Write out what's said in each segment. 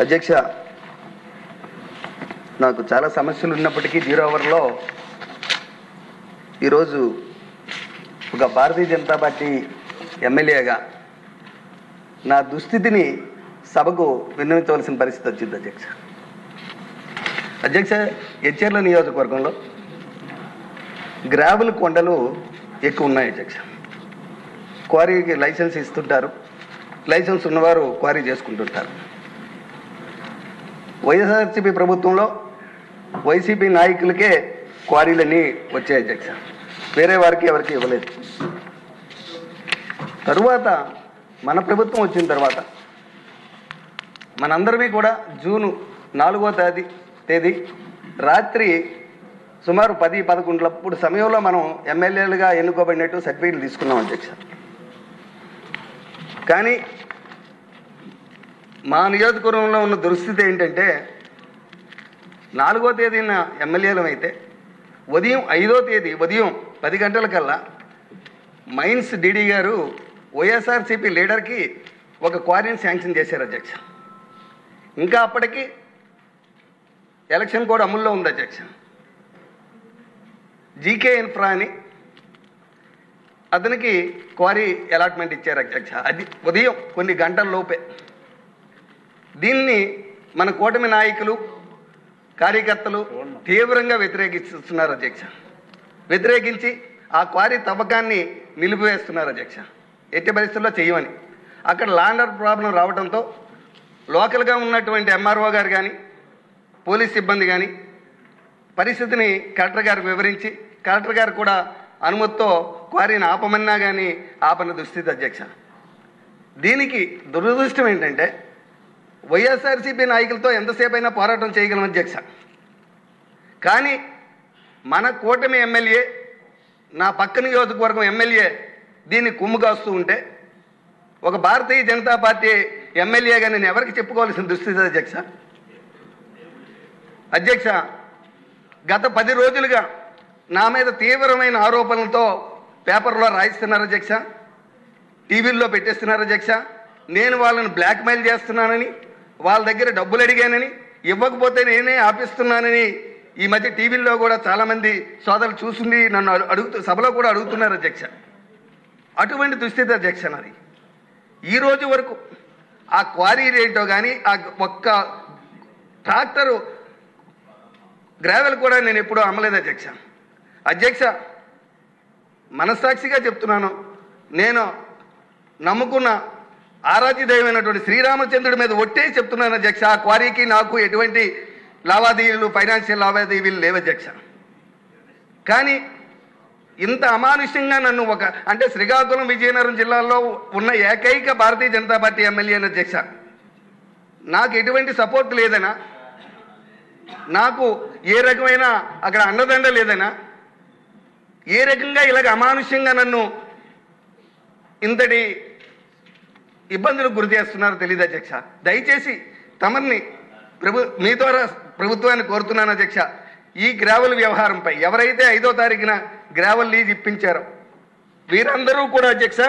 అధ్యక్ష, నాకు చాలా సమస్యలు ఉన్నప్పటికీ 0 అవర్లో ఈరోజు ఒక భారతీయ జనతా పార్టీ ఎమ్మెల్యేగా నా దుస్థితిని సభకు విన్నవించవలసిన పరిస్థితి వచ్చింది. అధ్యక్ష, ఎచ్చెర్ల నియోజకవర్గంలో గ్రావెల్ కొండలు ఎక్కువ ఉన్నాయి. అధ్యక్ష, క్వారీకి లైసెన్స్ ఇస్తుంటారు, లైసెన్స్ ఉన్నవారు క్వారీ చేసుకుంటుంటారు. వైఎస్ఆర్సీపీ ప్రభుత్వంలో వైసీపీ నాయకులకే క్వారీలన్నీ వచ్చాయి. అధ్యక్ష, వేరే వారికి ఎవరికి ఇవ్వలేదు. తరువాత మన ప్రభుత్వం వచ్చిన తర్వాత మనందరినీ కూడా జూన్ 4వ తేదీ రాత్రి సుమారు 10-11 సమయంలో మనం ఎమ్మెల్యేలుగా ఎన్నుకోబడినట్టు సర్టిఫికేట్లు తీసుకున్నాం. అధ్యక్ష, కానీ మా నియోజకవర్గంలో ఉన్న దుస్థితి ఏంటంటే 4వ తేదీన ఎమ్మెల్యేలం అయితే ఉదయం 5వ తేదీ ఉదయం 10 గంటలకల్లా మైన్స్ డీడీ గారు వైఎస్ఆర్సీపీ లీడర్కి ఒక క్వారీని శాంక్షన్ చేశారు. అధ్యక్ష, ఇంకా అప్పటికి ఎలక్షన్ కోడ్ అమల్లో ఉంది. అధ్యక్ష, జీకే ఇన్ఫ్రా అని అతనికి క్వారీ అలాట్మెంట్ ఇచ్చారు. అధ్యక్ష, అది ఉదయం కొన్ని గంటల లోపే. దీన్ని మన కూటమి నాయకులు కార్యకర్తలు తీవ్రంగా వ్యతిరేకిస్తున్నారు. అధ్యక్ష, వ్యతిరేకించి ఆ క్వారీ తవ్వకాన్ని నిలిపివేస్తున్నారు. అధ్యక్ష, ఎట్టి పరిస్థితుల్లో చేయమని అక్కడ ల్యాండ్ ఆర్డర్ ప్రాబ్లం రావడంతో లోకల్గా ఉన్నటువంటి ఎంఆర్ఓ గారు కానీ పోలీస్ సిబ్బంది కానీ పరిస్థితిని కలెక్టర్ గారికి వివరించి కలెక్టర్ గారు కూడా అనుమతితో క్వారీని ఆపమన్నా కానీ ఆపని దుస్థితి. అధ్యక్ష, దీనికి దురదృష్టం ఏంటంటే వైఎస్ఆర్సీపీ నాయకులతో ఎంతసేపు అయినా పోరాటం చేయగలం. అధ్యక్ష, కానీ మన కూటమి ఎమ్మెల్యే నా పక్క నియోజకవర్గం ఎమ్మెల్యే దీన్ని కుమ్ము కాస్తూ ఉంటే ఒక భారతీయ జనతా పార్టీ ఎమ్మెల్యేగా నేను ఎవరికి చెప్పుకోవాల్సిన దుస్థితి. అధ్యక్ష, గత 10 రోజులుగా నా మీద తీవ్రమైన ఆరోపణలతో పేపర్లో రాయిస్తున్నారు. అధ్యక్ష, టీవీల్లో పెట్టేస్తున్నారు. అధ్యక్ష, నేను వాళ్ళని బ్లాక్మెయిల్ చేస్తున్నానని, వాళ్ళ దగ్గర డబ్బులు అడిగానని, ఇవ్వకపోతే నేనే ఆపిస్తున్నానని ఈ మధ్య టీవీల్లో కూడా చాలామంది సోదరులు చూసింది నన్ను సభలో కూడా అడుగుతున్నారు. అధ్యక్ష, అటువంటి దుస్థితి. అధ్యక్ష, నాది ఈ రోజు వరకు ఆ క్వారీ ఏంటో కానీ ఆ ఒక్క ట్రాక్టరు గ్రావెల్ కూడా నేను ఎప్పుడూ అమ్మలేదు. అధ్యక్ష, మనస్సాక్షిగా చెప్తున్నాను, నేను నమ్ముకున్న ఆరాధ్య దైవమైనటువంటి శ్రీరామచంద్రుడి మీద ఒట్టేసి చెప్తున్నాను. అధ్యక్ష, ఆ క్వారీకి నాకు ఎటువంటి లావాదేవీలు ఫైనాన్షియల్ లావాదేవీలు లేవు. అధ్యక్ష, కానీ ఇంత అమానుష్యంగా నన్ను అంటే శ్రీకాకుళం విజయనగరం జిల్లాల్లో ఉన్న ఏకైక భారతీయ జనతా పార్టీ ఎమ్మెల్యే. అధ్యక్ష, నాకు ఎటువంటి సపోర్ట్ లేదనా, నాకు ఏ రకమైన అక్కడ అండదండ లేదనా, ఏ రకంగా ఇలాగ అమానుష్యంగా నన్ను ఇంతటి ఇబ్బందులకు గురి చేస్తున్నారో తెలియదు. అధ్యక్ష, దయచేసి తమని మీ ద్వారా ప్రభుత్వాన్ని కోరుతున్నాను. అధ్యక్ష, ఈ గ్రావెల్ వ్యవహారంపై ఎవరైతే 5వ తారీఖున గ్రావెల్ లీజ్ ఇప్పించారో వీరందరూ కూడా అధ్యక్ష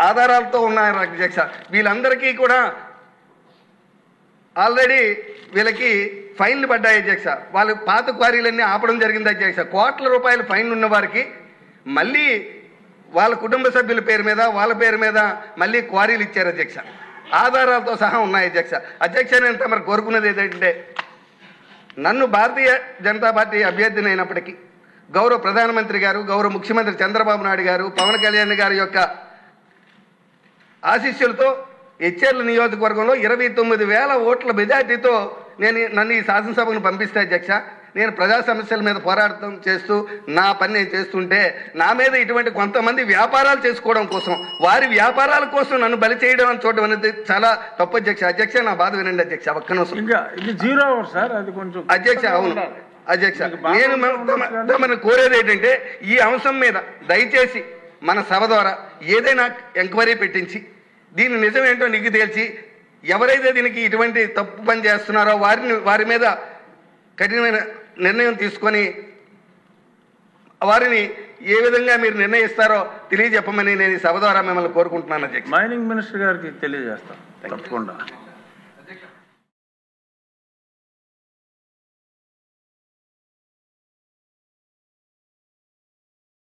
ఆధారాలతో ఉన్నారు. అధ్యక్ష, వీళ్ళందరికీ కూడా ఆల్రెడీ వీళ్ళకి ఫైన్లు పడ్డాయి. అధ్యక్ష, వాళ్ళు పాత క్వారీలన్నీ ఆపడం జరిగింది. అధ్యక్ష, కోట్ల రూపాయలు ఫైన్ ఉన్న వారికి మళ్ళీ వాళ్ళ కుటుంబ సభ్యుల పేరు మీద వాళ్ళ పేరు మీద మళ్ళీ క్వారీలు ఇచ్చారు. అధ్యక్ష, ఆధారాలతో సహా ఉన్నాయి. అధ్యక్ష, నేను తమరు కోరుకున్నది ఏంటంటే నన్ను భారతీయ జనతా పార్టీ అభ్యర్థిని అయినప్పటికీ గౌరవ ప్రధానమంత్రి గారు, గౌరవ ముఖ్యమంత్రి చంద్రబాబు నాయుడు గారు, పవన్ కళ్యాణ్ గారి యొక్క ఆశీస్సులతో ఎచ్చెర్ల నియోజకవర్గంలో 29,000 ఓట్ల మెజార్టీతో నన్ను ఈ శాసనసభను పంపిస్తే అధ్యక్ష, నేను ప్రజా సమస్యల మీద పోరాటం చేస్తూ నా పని నేను చేస్తుంటే నా మీద ఇటువంటి కొంతమంది వ్యాపారాలు చేసుకోవడం కోసం వారి వ్యాపారాల కోసం నన్ను బలి చేయడం అని చూడడం అనేది చాలా తప్పు. అధ్యక్ష, నా బాధ వినండి. అధ్యక్ష, ఒక్క నిమిషం. అధ్యక్ష, అవును అధ్యక్ష, నేను మనం కోరేది ఏంటంటే ఈ అంశం మీద దయచేసి మన సభ ద్వారా ఏదైనా ఎంక్వైరీ పెట్టించి దీని నిజం ఏంటో నిగ్గు తేల్చి ఎవరైతే దీనికి ఇటువంటి తప్పు పని చేస్తున్నారో వారి మీద కఠినమైన నిర్ణయం తీసుకొని వారిని ఏ విధంగా మీరు నిర్ణయిస్తారో తెలియజెప్పమని నేను ఈ సభ ద్వారా మిమ్మల్ని కోరుకుంటున్నాను. అధ్యక్ష, మైనింగ్ మినిస్టర్ గారికి తెలియజేస్తాను తప్పకుండా.